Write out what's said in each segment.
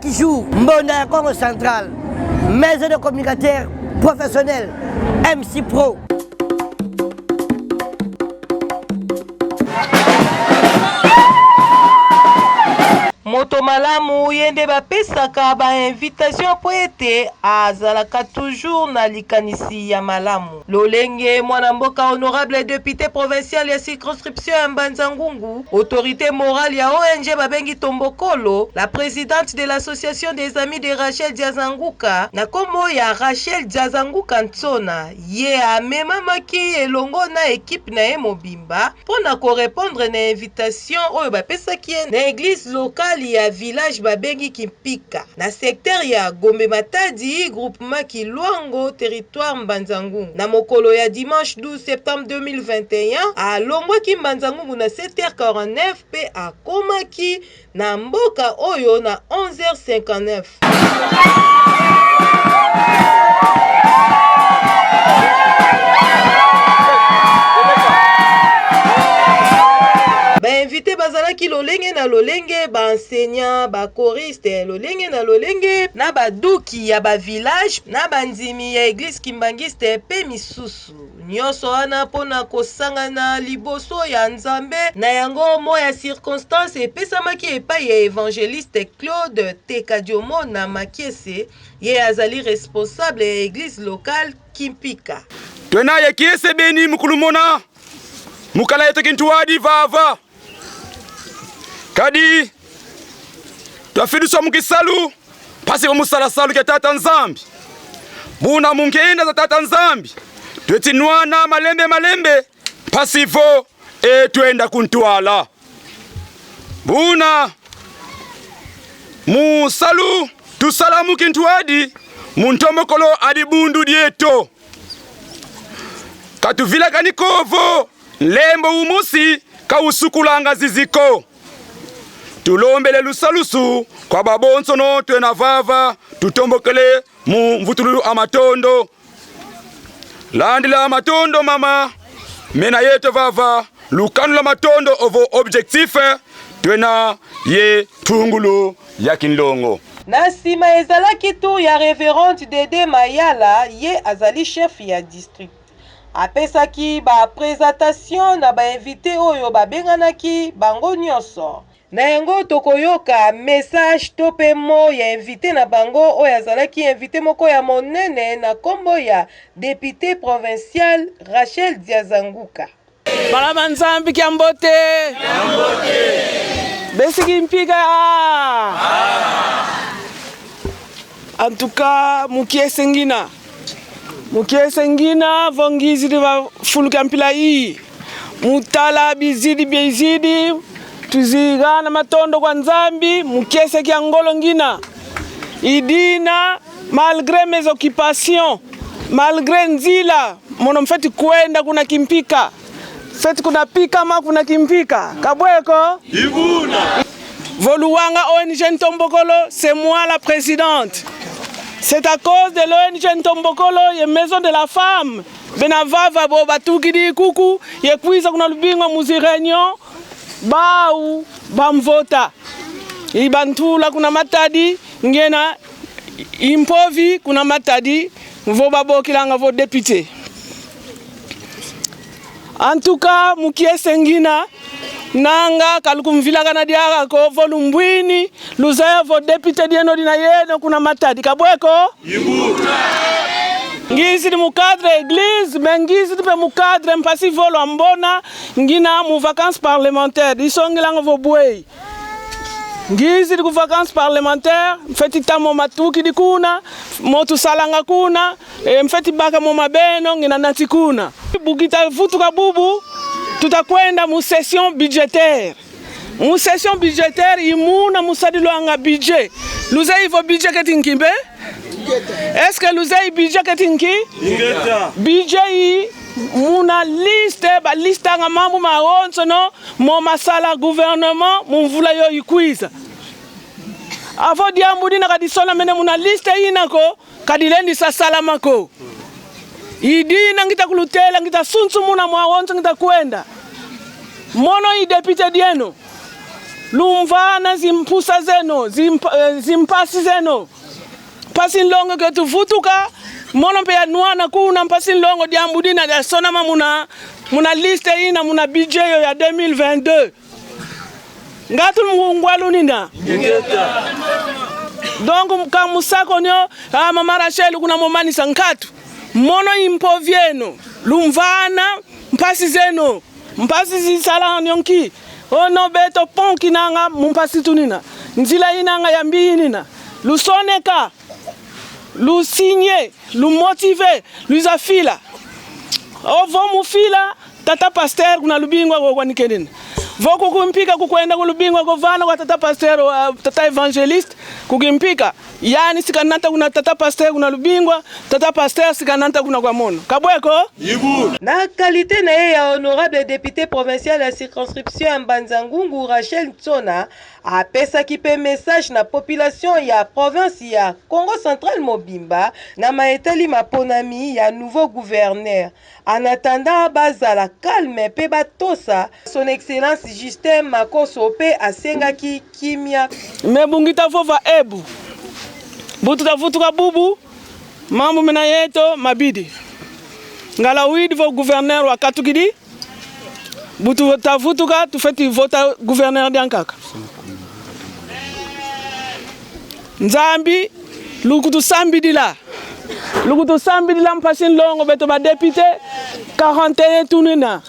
qui joue Mbonda Congo Central, maison de communicateurs professionnels, MC Pro. Moto malamu yende bapesaka ba invitation po ete azalaka toujours na likanisi ya malamu. Lolenge mwana mboka honorable député provincial ya circonscription ya Mbanza Ngungu, autorité morale ya ONG babengi Tombokolo, la présidente de l'association des amis de Rachel Diazanguka, na kombo ya Rachel Diazanguka Ntsona, ye amemamaki elongo na équipe na ye mobimba pona ko répondre na invitation oyo bapesaki na église locale ya village babengi Kimpika na secteur ya Gombe Matadi groupement Kilwango territoire Mbanza Ngungu. Na mokolo ya dimanche 12 septembre 2021 alongwaki Mbanza Ngungu na 7h49 pe akomaki na mboka oyo na 11h59. Invité bazalaki lolenge na lolenge, ba enseignant, ba choriste lolenge na lolenge, na baduki ya ba village, na bandimi ya église kimbangiste pe misusu. Nyonso wana pona kosanga na liboso ya Nzambe na yango moya circonstance epesamaki epai ya évangéliste Claude Tekadiomo na Makiese, ye azali responsable ya église locale Kimpika. Twena ya Kiese beni mukulumona mukala yeto kintuadi vava kadi twafiduso mukisalu pasi musalasalu ke tata Nzambi buna munkenda za tata Nzambi twetinwana malembe pasivo twenda kuntwala buna musalu tusalamu kintuadi muntombokolo adi bundu dieto katuvila kanikovo lembo umusi kausukulanga ziziko tulombele lusalusu kwa babonso no twena vava tutombokele mu mvutulu amatondo landila amatondo mama mena yeto vava lukanu la matondo ovo objectif twena ye tungulu ya kinlongo. Na sima ezalaki tu ya révérende Dede Mayala ye azali chef ya district. Apesaki ba présentation na ba invité oyo babenganaki bango nyonso. Na yango tokoyoka message tope mo ya invité na bango oyo azalaki invité moko ya monene na kombo ya député provincial Rachel Diazanguka. Malama Nzambi Kiambote. Besi Kimpika. En tout cas, Mukiese Ngina vongizi va fulukampila hii. Mutala bizidi tuzigana matondo kwa Nzambi Mukiese Kiangolo Ngina. Idina malgré mes occupations, malgré nzila mono mfeti kwenda kuna Kimpika. Feti kuna pika ma kuna Kimpika. Kabweko? Ibuna. Voluwanga ONG Ntombokolo, c'est moi la présidente. C'est à cause de l'ONG Ntombokolo, ye maison de la femme. Benavava bo batukidi kuku, ye kuiza kuna lubingwa muzi réunion, bau bamvota. Ibantula kuna Matadi, ngena impovi kuna Matadi, vo babo kilanga vo député. En tout cas, Mukiese Ngina nanga kalukumvila kana diaka ko volumbwini luzaya vo député dieno dina yeno kuna Matadi kabweko Ibuka ngizi mu cadre église mengizi pe mu cadre mpasi volo ambona ngina mu vacances parlementaires isongilanga vo bwei ngizi ku vacances parlementaires mfeti tamo matuki dikuna motu salanga kuna mfeti baka mo mabeno ngina natikuna bugita vutu kabubu tutakwenda mu session budgétaire. Mu session budgétaire imuna musadilo anga budget. Luzai vo budget ketingimbe? Est-ce que luzai budget ketingi? Budget muna liste ba liste anga mambu maronso no mo masala gouvernement mumvula yo ikwiza. Avo diambudi na kadisona mene muna liste inako kadilendi sa salamako. Idina ngita kulutela ngita sunsu muna mwaonzo ngita kwenda. Mono i député dieno. lumvana zimpusa zeno zimpasi zeno pasi longo ke tuvutuka mono pe anuana kuna mpasi longo diambudina ya sona muna liste ina muna budget ya 2022 ngatu mungwalu nina donc ka musako nyo mama Rachel kuna momani sankatu mono impo vieno lumvana mpasi zeno mpasi zisala nyonki ono beto ponki nanga mpasi tunina nzila inanga ya mbinina lusoneka lu signer lu motiver luzafila ovo mufila tata pasteur kuna lubingwa kwa nikenini voko kumpika kukwenda kulubingwa kwa vana kwa tata pasteur tata evangelist kukimpika yani sikananta kuna tata pasteur kuna lubingwa tata pasteur sikananta kuna kwa mono kabweko yibu na qualité na ye ya honorable député provincial ya circonscription ya Mbanza-Ngungu Rachel Tsona apesaki pe message na population ya province ya Congo Central Mobimba na maetali maponami ya nouveau gouverneur en attendant bazala calme pe batosa son excellence Justin Makoso pe asengaki kimia mebungita fova ebu butu tafutuka bubu mambo mena yeto mabidi ngala widi vo gouverneur wa katukidi butu tafutuka tufeti vota gouverneur diankaka nzambi lukutu sambidila mpasin longo beto ba député 41 tunina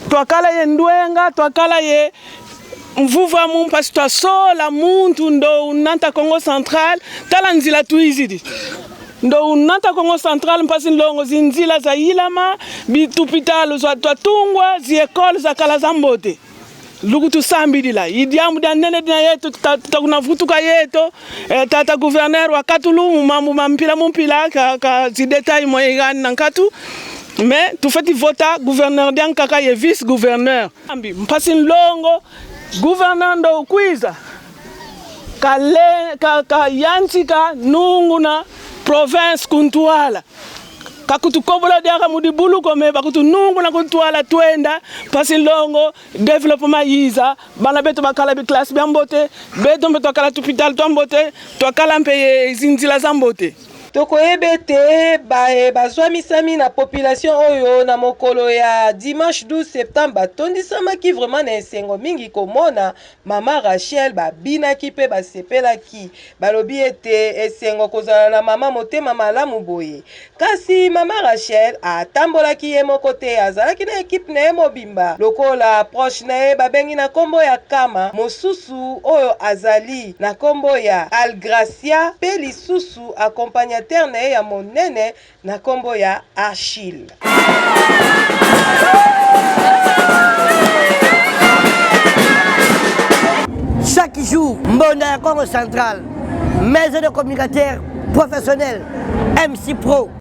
twakala ye ndwenga twakala ye mvuva mumpasi twasola muntu ndo unanta Congo Central tala nzila tuizidi ndo unanta Congo Central mpasi longo zinzila za ilama bitupitalo za twatungwa zi ekole za kala za mbote lukutu sambidila idiamu da nene dina yetu takuna vutuka yeto tata gouverneur wa katulu mambu mumpila ka zi detail moyegani nankatu mais tu fais vota gouverneur diankaka ye vice gouverneur mpasi longo gouverneur ndo kwiza ka yantika nunguna province kuntuala kakutukobola diaka mudibulu kome bakutu nunguna kuntuala twenda pasi longo développement yiza bana beto bakala bi classe biambote beto beto kala hospital tombote twakala mpe zinzila zambote tokoyebe te bazwamisami na population oyo na mokolo ya dimanche 12 septembre batondisamaki vraiment na esengo mingi komona mama Rachel babinaki pe basepelaki balobi ete esengo kozala na mama motema malamu boye kasi mama Rachel atambolaki ye moko te azalaki na ekipe na ye mobimba lokola proche na ye babengi na kombo ya Kama mosusu oyo azali na kombo ya Algracia pe lisusu accompagnateur na ye ya monene na kombo ya Achille. Chaque jour, Mbonda ya Congo Central, maison de communicateur professionnel, MC Pro.